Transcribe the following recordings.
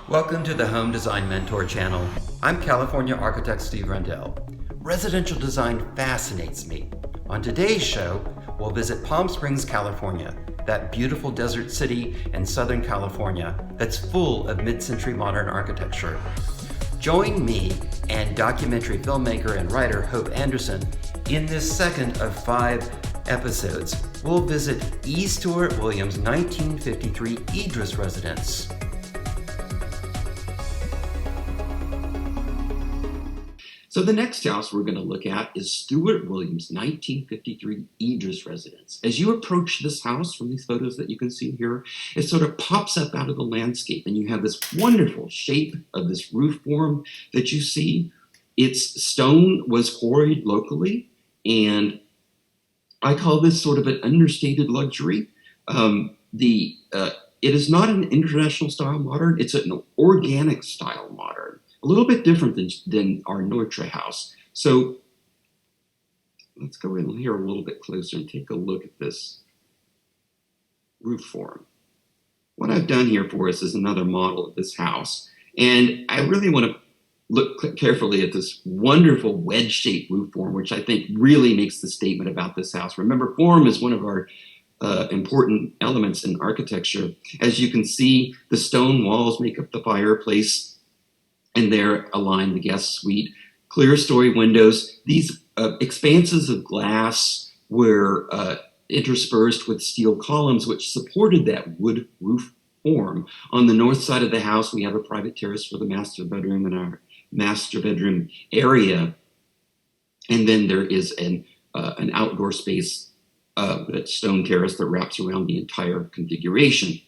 Welcome to the Home Design Mentor channel. I'm California architect Steven Randel. Residential design fascinates me. On today's show, we'll visit Palm Springs, California, that beautiful desert city in Southern California that's full of mid-century modern architecture. Join me and documentary filmmaker and writer Hope Anderson in this second of 5 episodes. We'll visit Stewart Williams' 1953 Edris residence. So the next house we're going to look at is Stewart Williams' 1953 Edris residence. As you approach this house from these photos that you can see here, it sort of pops up out of the landscape, and you have this wonderful shape of this roof form that you see. Its stone was quarried locally, and I call this sort of an understated luxury. It is not an international style modern, it's an organic style modern. A little bit different than our Neutra house. So let's go in here a little bit closer and take a look at this roof form. What I've done here for us is another model of this house. And I really want to look carefully at this wonderful wedge-shaped roof form, which I think really makes the statement about this house. Remember, form is one of our important elements in architecture. As you can see, the stone walls make up the fireplace, and there align the guest suite. Clear story windows. These expanses of glass were interspersed with steel columns which supported that wood roof form. On the north side of the house, we have a private terrace for the master bedroom and our master bedroom area. And then there is an outdoor space, that stone terrace that wraps around the entire configuration.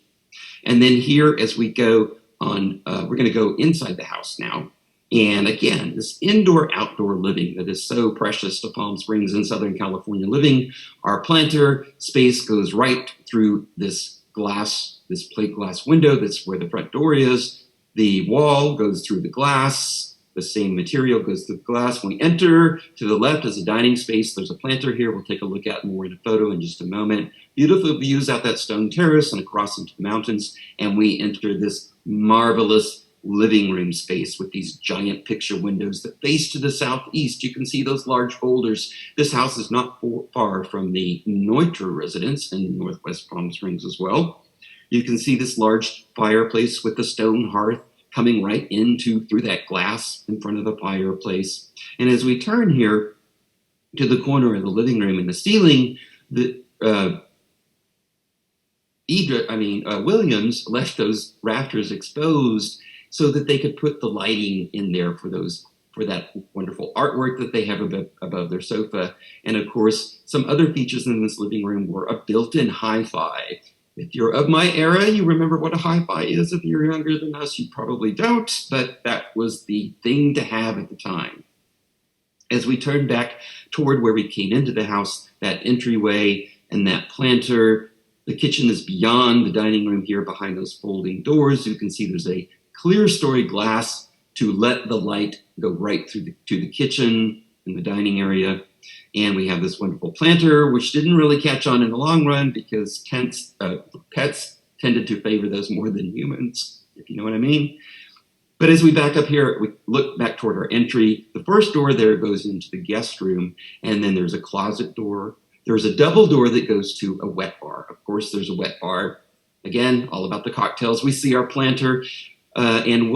And then here, as we go on, we're going to go inside the house now. And again, this indoor-outdoor living that is so precious to Palm Springs and Southern California living. Our planter space goes right through this glass, this plate glass window. That's where the front door is. The wall goes through the glass. The same material goes through the glass. When we enter, to the left is a dining space. There's a planter here we'll take a look at more in a photo in just a moment. Beautiful views out that stone terrace and across into the mountains. And we enter this marvelous living room space with these giant picture windows that face to the southeast. You can see those large boulders. This house is not far from the Neutra residence in Northwest Palm Springs as well. You can see this large fireplace with the stone hearth coming right through that glass in front of the fireplace. And as we turn here to the corner of the living room and the ceiling, Williams left those rafters exposed so that they could put the lighting in there for that wonderful artwork that they have above their sofa. And of course, some other features in this living room were a built-in hi-fi. If you're of my era, you remember what a hi-fi is. If you're younger than us, you probably don't, but that was the thing to have at the time. As we turn back toward where we came into the house, that entryway and that planter, the kitchen is beyond the dining room here behind those folding doors. You can see there's a clear story glass to let the light go right through to the kitchen and the dining area. And we have this wonderful planter, which didn't really catch on in the long run because pets tended to favor those more than humans, if you know what I mean. But as we back up here, we look back toward our entry. The first door there goes into the guest room, and then there's a closet door. There's a double door that goes to a wet bar. Of course, there's a wet bar. Again, all about the cocktails. We see our planter, and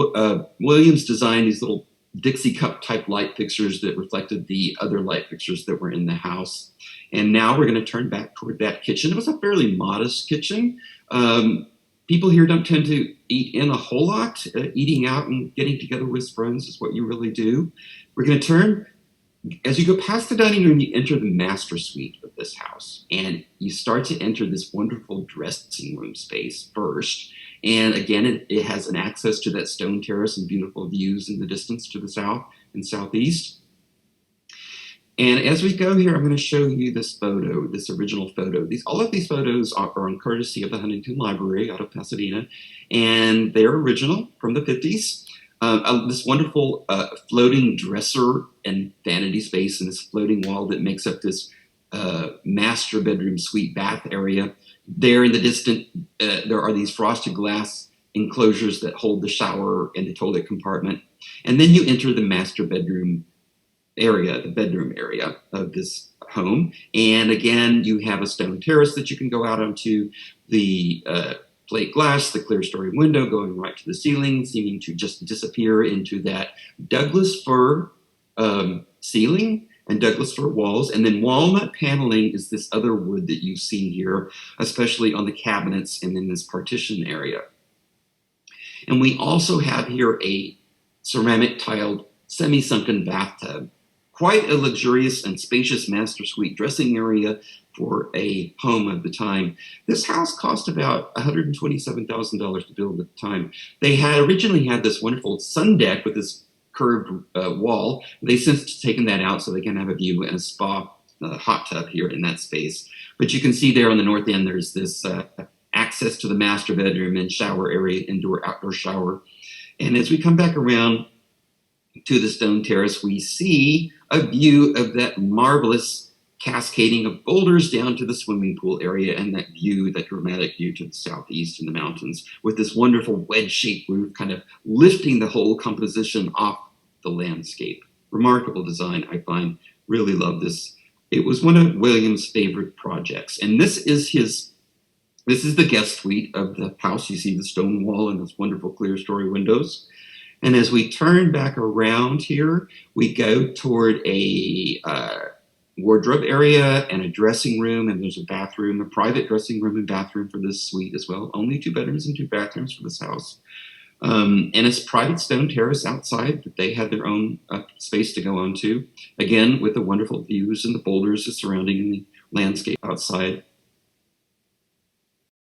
Williams designed these little Dixie cup type light fixtures that reflected the other light fixtures that were in the house. And now we're going to turn back toward that kitchen. It was a fairly modest kitchen. People here don't tend to eat in a whole lot. Eating out and getting together with friends is what you really do. We're going to turn, as you go past the dining room, you enter the master suite of this house. And you start to enter this wonderful dressing room space first. And again, it has an access to that stone terrace and beautiful views in the distance to the south and southeast. And as we go here, I'm going to show you this photo, this original photo. All of these photos are on courtesy of the Huntington Library out of Pasadena, and they're original from the 50s. This wonderful floating dresser and vanity space and this floating wall that makes up this master bedroom suite bath area. There in the distant, there are these frosted glass enclosures that hold the shower and the toilet compartment. And then you enter the master bedroom area, the bedroom area of this home. And again, you have a stone terrace that you can go out onto, the plate glass, the clear story window going right to the ceiling, seeming to just disappear into that Douglas fir ceiling and Douglas fir walls. And then walnut paneling is this other wood that you see here, especially on the cabinets and in this partition area. And we also have here a ceramic tiled semi-sunken bathtub. Quite a luxurious and spacious master suite dressing area for a home of the time. This house cost about $127,000 to build at the time. They had originally had this wonderful sun deck with this curved wall. They've since taken that out so they can have a view and a spa hot tub here in that space. But you can see there on the north end, there's this access to the master bedroom and shower area, indoor-outdoor shower. And as we come back around to the stone terrace, we see a view of that marvelous cascading of boulders down to the swimming pool area, and that view, that dramatic view to the southeast in the mountains, with this wonderful wedge-shaped roof kind of lifting the whole composition off the landscape. Remarkable design, I find. Really love this. It was one of Williams' favorite projects, and this is the guest suite of the house. You see the stone wall and those wonderful clear story windows. And as we turn back around here, we go toward a wardrobe area and a dressing room, and there's a bathroom, a private dressing room and bathroom for this suite as well. Only 2 bedrooms and 2 bathrooms for this house. And it's private stone terrace outside, but they have their own space to go on to. Again, with the wonderful views and the boulders surrounding the landscape outside.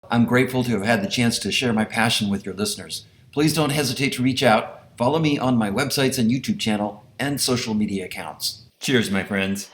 I'm grateful to have had the chance to share my passion with your listeners. Please don't hesitate to reach out. Follow me on my websites and YouTube channel and social media accounts. Cheers, my friends.